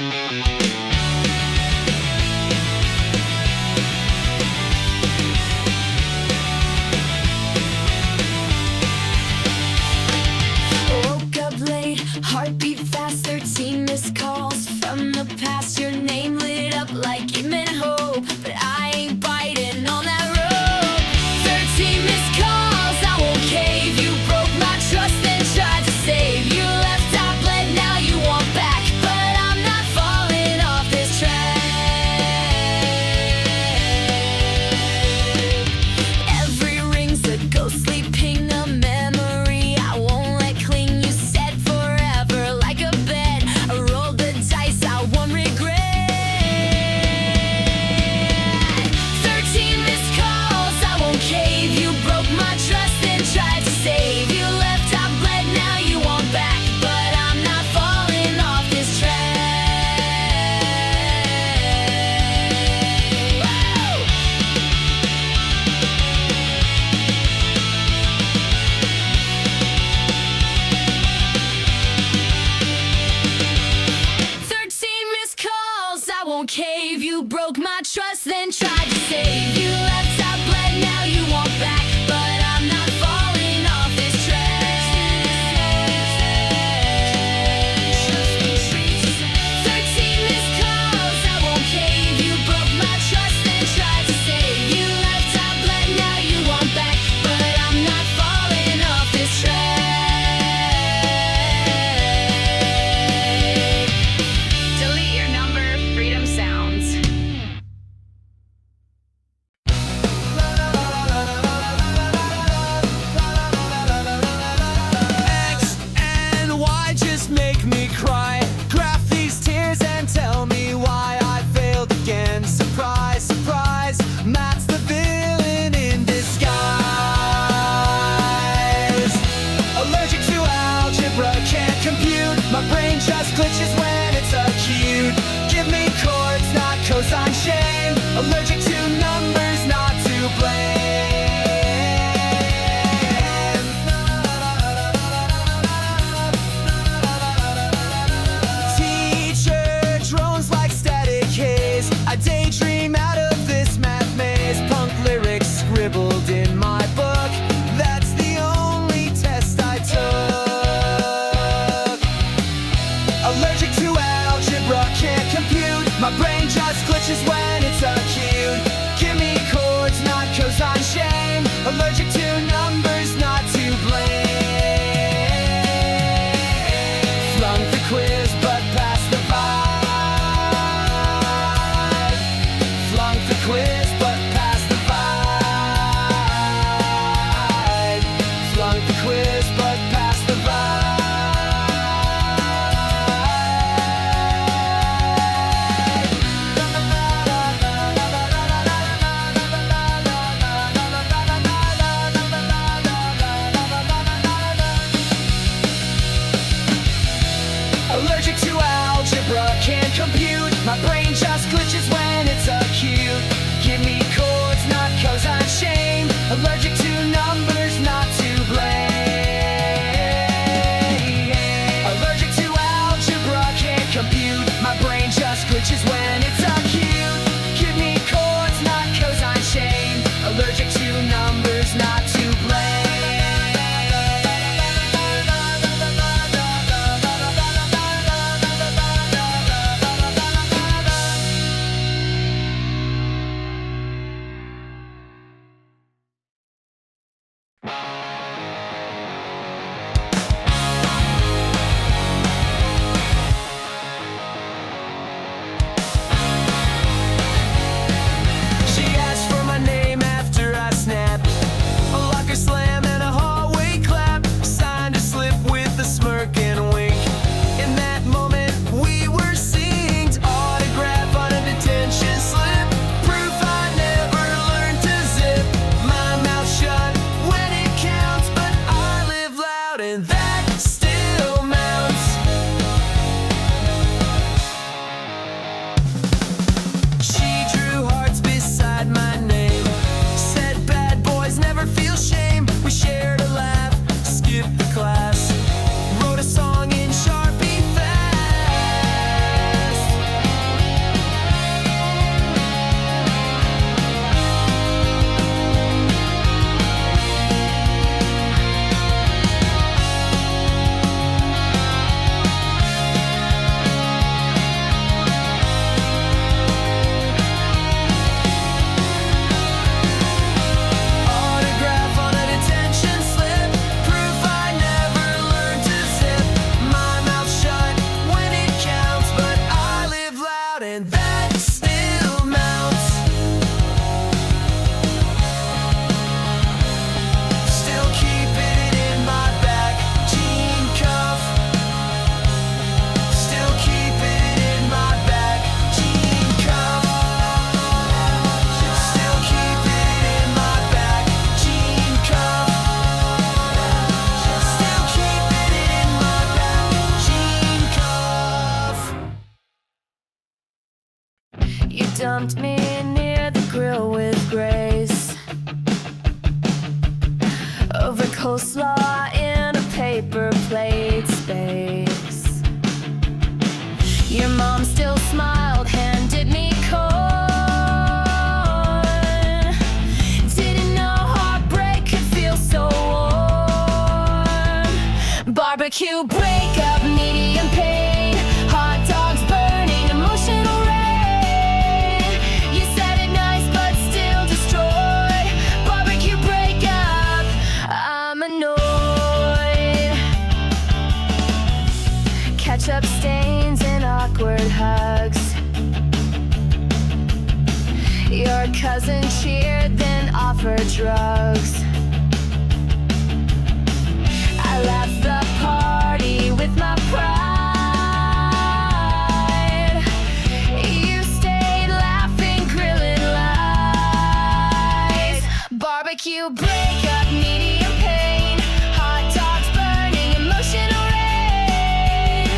Woke up late, heartbeat fast, 13 missed calls from the past. Your name lit up like it meant hope, but I ain't biting on that rope. 13 missed calls, I won't cave. You broke my trust, then tried to save. You left, I bled, now you want back, but I'm not falling off this track. Every ring's a ghostly ping, a memory I won't let cling. You said forever like a bet. I rolled the dice, I won regret. 13 missed calls, I won't cave. You broke my trust, then tried to save. You left, I bled, now you want back, but I'm not falling off this track. Woo! 13 missed calls, I won't cave. You broke my trust, then tried to save. You left, I bled, now you want back, but I'm not falling off this track. 13 missed calls, I won't cave. You broke my trust, then tried to save. You left, I bled, now you want back, but I'm not falling off this track. Delete your number, Freedom Sounds. dumped me near the grill with grace, over coleslaw in a paper plate space. Your mom still smiled, handed me corn. Didn't know heartbreak could feel so warm. Barbecue breakup, medium pain, hot dogs burning, emotional rain. You said it nice but still destroyed. Barbecue breakup, I'm annoyed. Ketchup stains and awkward hugs. Your cousin cheered, then offered drugs. I left the party with my pride. You stayed laughing, grilling lies. Barbecue breakup, medium pain, hot dogs burning, emotional rain.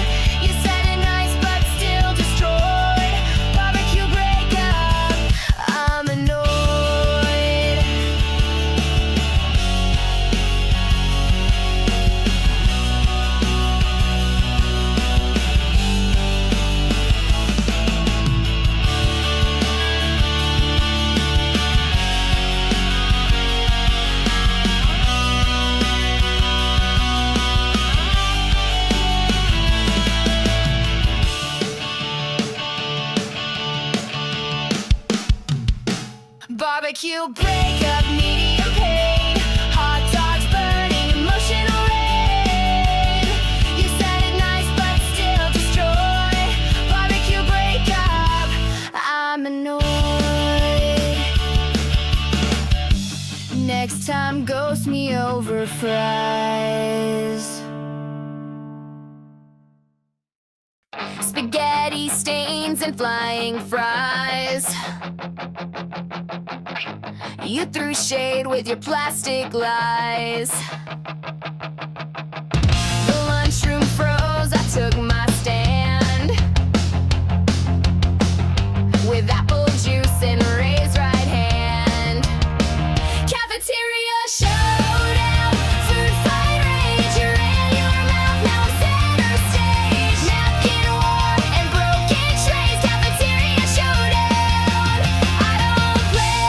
You said it nice but still destroyed. Barbecue breakup, I'm annoyed. Barbecue breakup, medium pain, hot dogs burning, emotional rain. You said it nice but still destroyed. Barbecue breakup, I'm annoyed. Next time ghost me over fries. Spaghetti stains and flying fries. You threw shade with your plastic lies. The lunchroom froze, I took my stand. With apple juice and raised right hand. Cafeteria showdown, food fight rage. You ran your mouth, now I'm center stage. Napkin war and broken trays. Cafeteria showdown, I don't play.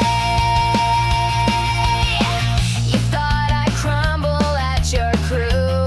You thought I'd crumble at your crew.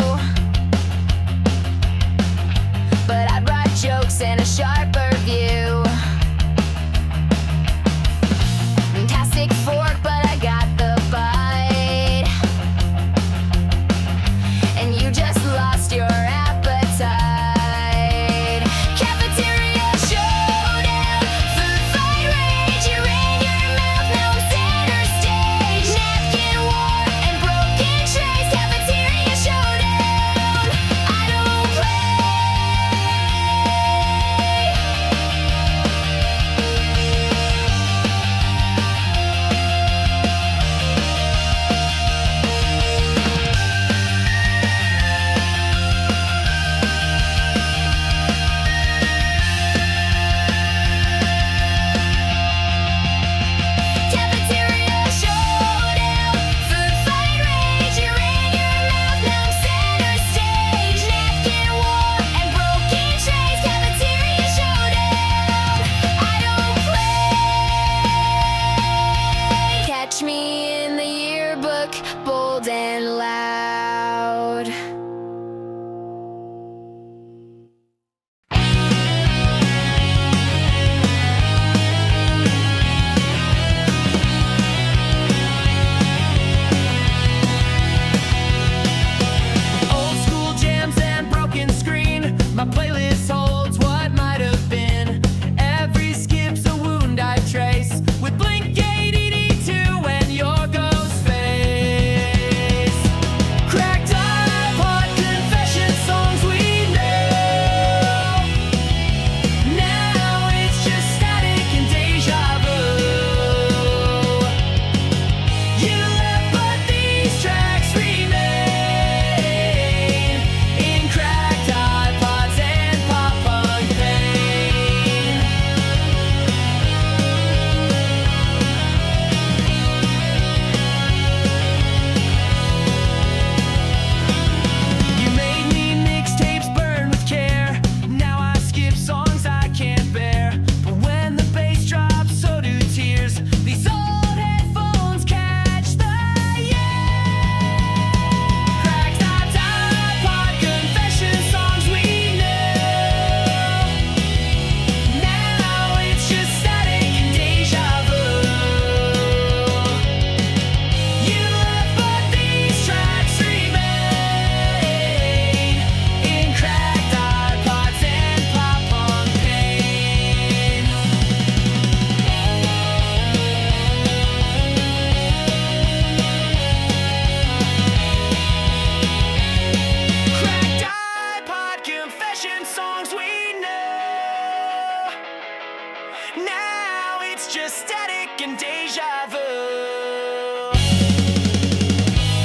Now it's just static and deja vu.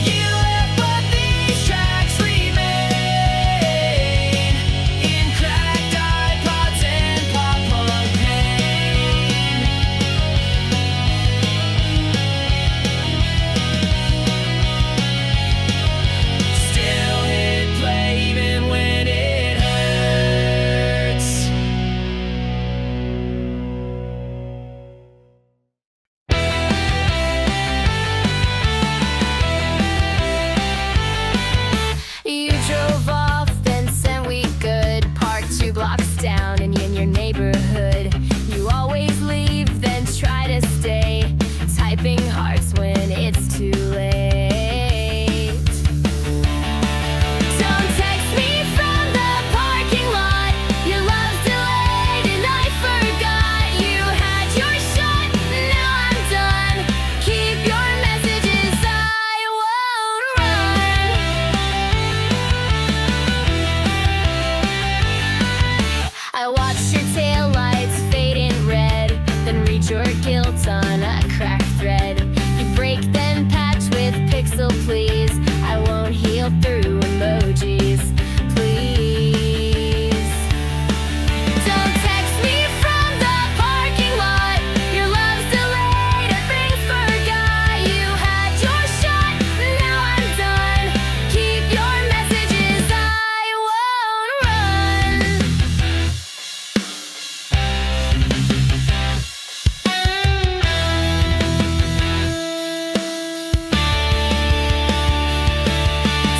You left, but these tracks remain in cracked iPods and pop-punk pain. Still hit play even when it hurts. You drove off, then said we could park 2 blocks down and in your neighborhood. You always leave, then try to stay, typing hearts when it's too late. Don't text me from the parking lot. Your love's delayed and I forgot you had your shot. Now I'm done. Keep your messages, I won't run. I watched your taillights fade in red, then read your guilt on a cracked thread. You break then patch with pixel please. I won't heal through emojis, please. Don't text me from the parking lot. Your love's delayed and things forgot. You had your shot, now I'm done. Keep your messages, I won't run.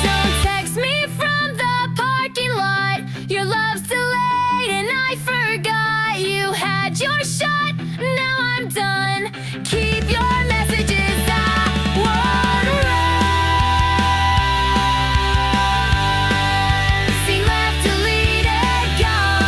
Don't text me from the parking lot. Your love's delayed and I forgot you had your shot. Now I'm done. Keep your messages, I won't run. See left deleted, gone.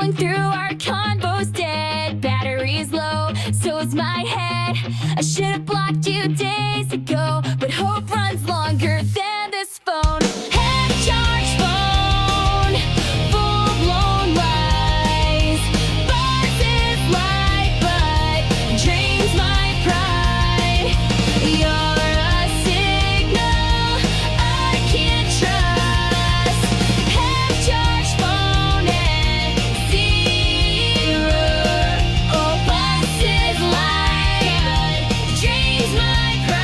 scrolling through our convo's dead. Battery's low, so is my head. I should have blocked you days ago, but hope runs longer than this phone. Head charged phone, full blown lies. Buzz is light, but drains my pride. You're a signal I can't trust. Head charged phone and zero. Oh, buzz is light, but drains my pride.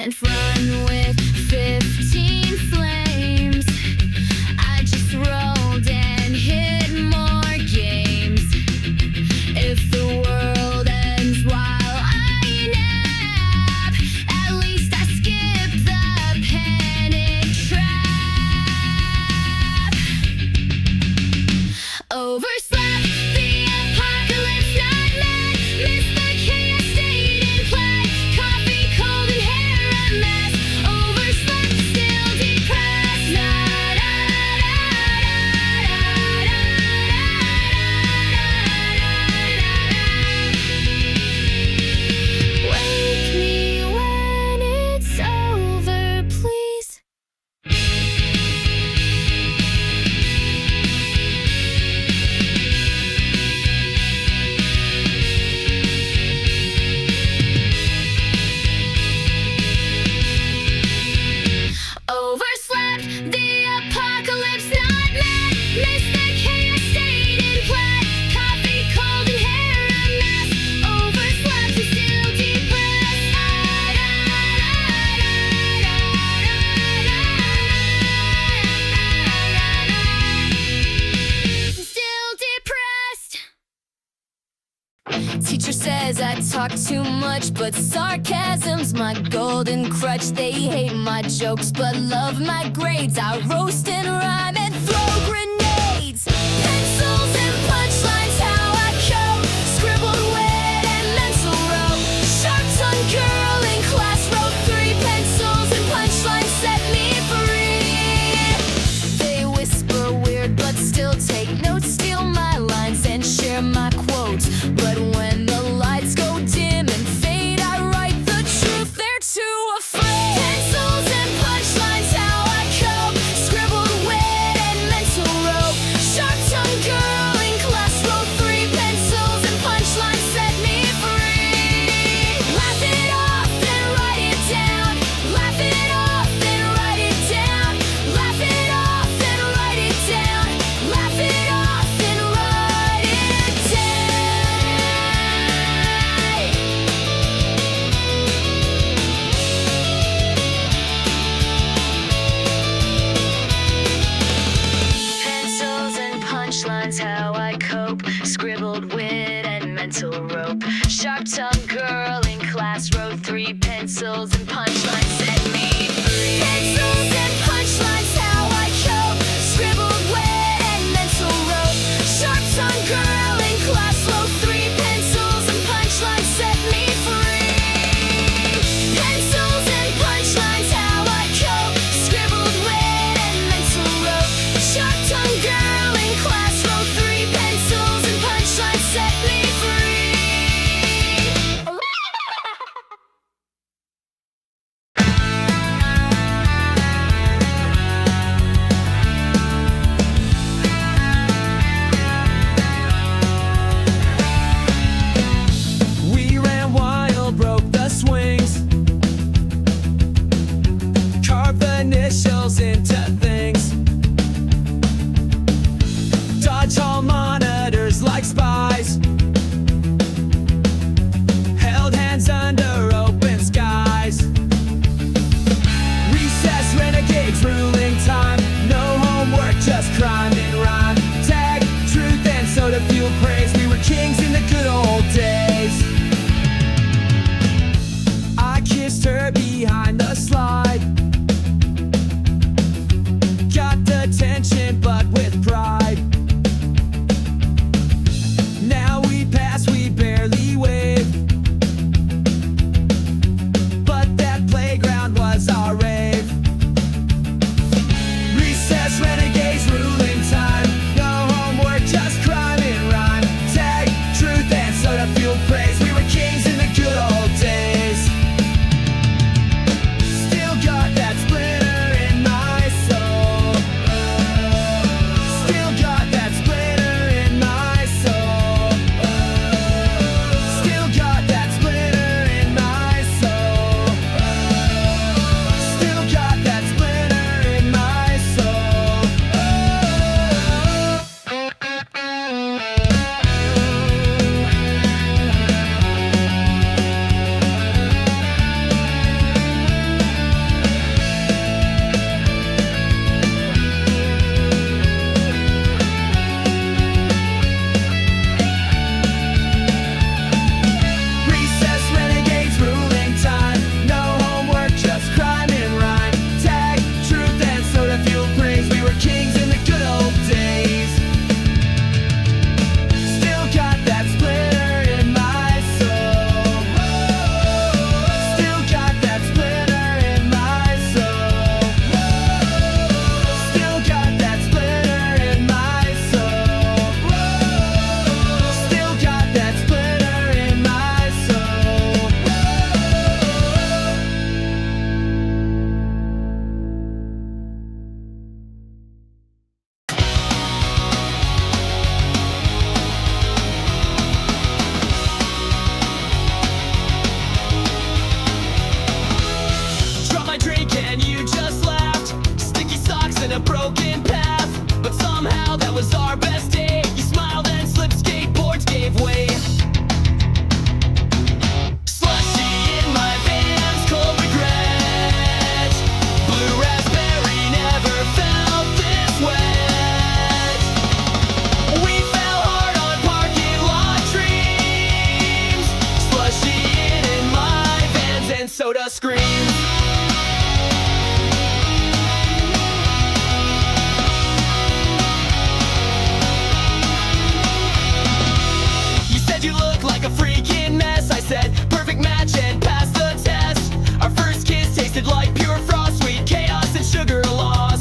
and run with 15 flames. I just rolled and hit more games. If the world ends while I nap, at least I skip the panic trap. Overslept the apocalypse, not mad. Missed the chaos, stayed in play. Coffee cold and hair a mess. Overslept, still depressed. Na da da da da da. Wake me when it's over, please. Overslept the apocalypse, not mad. Missed the chaos, stayed in play. Coffee cold and hair a mess. Overslept and still depressed. Still depressed. Teacher says I talk too much, but sarcasm's my golden crutch. They hate my jokes, but love my grades. I roast and rhyme and throw grenades. Pencils and punchlines, how I cope. Scribbled wit and mental rope. Sharp tongue girl in class wrote 3 pencils and punchlines set me free. They whisper weird, but still take notes. Steal my lines and share my quotes. But when the lights go dim and fade, I write the truth. They're too afraid. Pencils and punchlines, how I cope. Scribbled wit and mental rope. Sharp tongue girl in class wrote 3 pencils and punchlines set me free. Laugh it off and write it down. Laugh it off and write it down. Laugh it off and write it down. Laugh it off and write it Pencils and punchlines, how I cope. Scribbled wit and mental rope. Sharp tongue girl in class wrote 3 pencils and punchlines set me free. Pencils and punchlines, how I cope. Scribbled wit and mental rope. Sharp tongue girl in class wrote 3 pencils and punchlines set me free. Pencils and punchlines, how I cope. Scribbled wit and mental rope. Sharp tongue girl in class wrote 3 pencils and punchlines set me free. We ran wild, broke the swings, carved the initials into things, dodge hall monitors like spies, held hands under open skies. Recess renegades ruling time, no homework, just crime and rhyme. Tag, truth and soda fuel praise, we were kings in the good old days. I kissed her behind the slide, in a broken path, but somehow that was our best day. You smiled and slipped, skateboards gave way. Slushie in my Vans, cold regret. Blue raspberry never felt this wet. We fell hard on parking lot dreams. Slushie in my Vans and soda screams. You look like a freaking mess. I said perfect match and passed the test. Our first kiss tasted like pure frost, sweet chaos and sugar loss.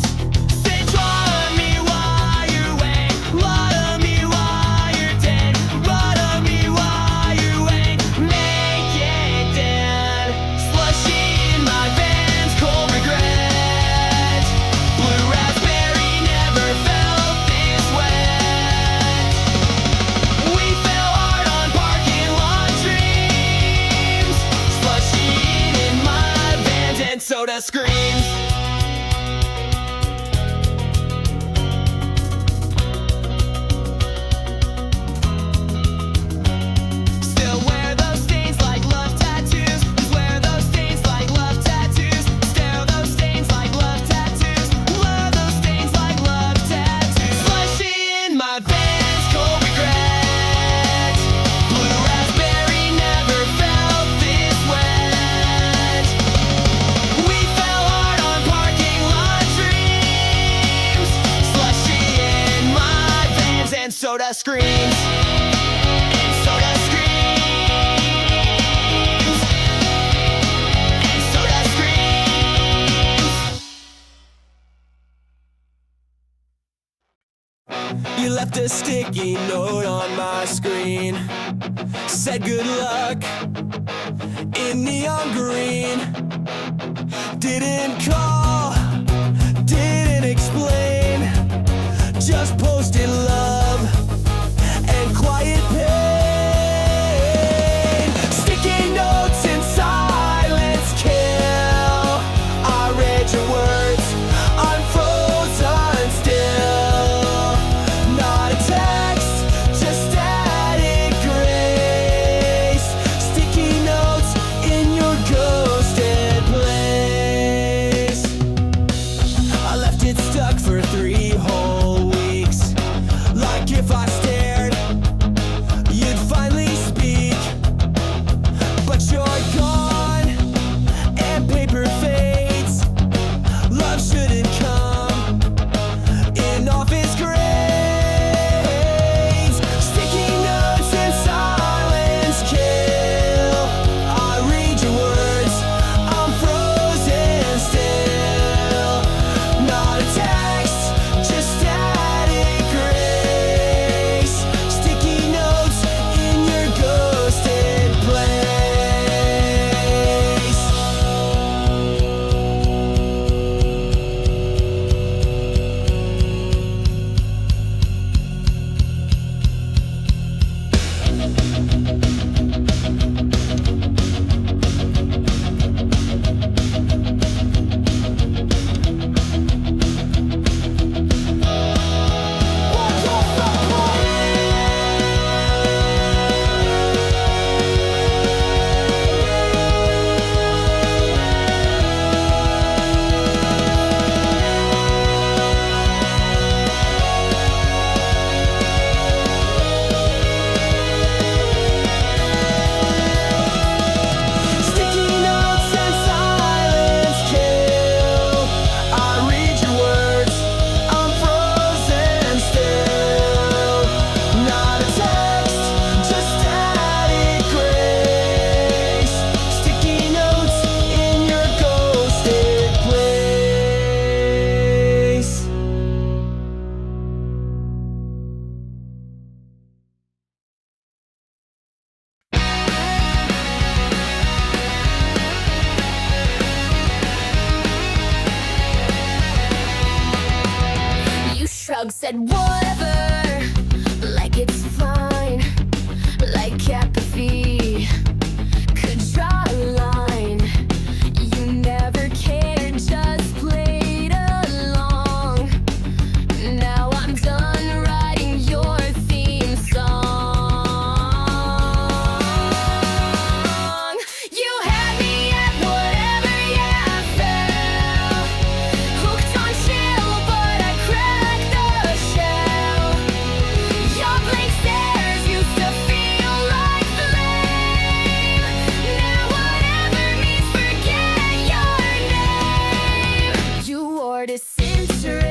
Say try me while you ain't, lie to me while you're dead, lie to me while you ain't, make it dead. Slushie in my Vans, cold regret. Blue raspberry never felt this wet. We fell hard on parking lot dreams. Slushie in my Vans and soda screams. Still wear those stains like love tattoos. Just wear those stains like love tattoos. Stare those stains like love tattoos. Wear those stains like love tattoos. Slushie in my Vans, cold regret. Blue raspberry never felt this wet. We fell hard on parking lot dreams. Slushie in my Vans and soda screams. And soda screams. And soda screams. You left a sticky note on my screen. Said good luck in neon green. Didn't call, didn't explain. Just posted love and quiet pain. Sticky notes in silence kill. I read your words, I'm frozen still. Not a text, just static grace. Sticky notes in your ghosted place. I left it stuck for 3 whole weeks. Like if I stared, you'd finally speak. But you're gone, and paper fades. Love shouldn't come in office grades. Sticky notes and silence kill. I read your words, I'm frozen still. Not a text, just static grace. Sticky notes in your ghosted place. Sticky notes and silence kill. I read your words, I'm frozen still. Not a text, just static grace. Sticky notes in your ghosted place. You shrugged, said whatever, like it's fine, like apathy could draw a line. You never cared, just played along. answer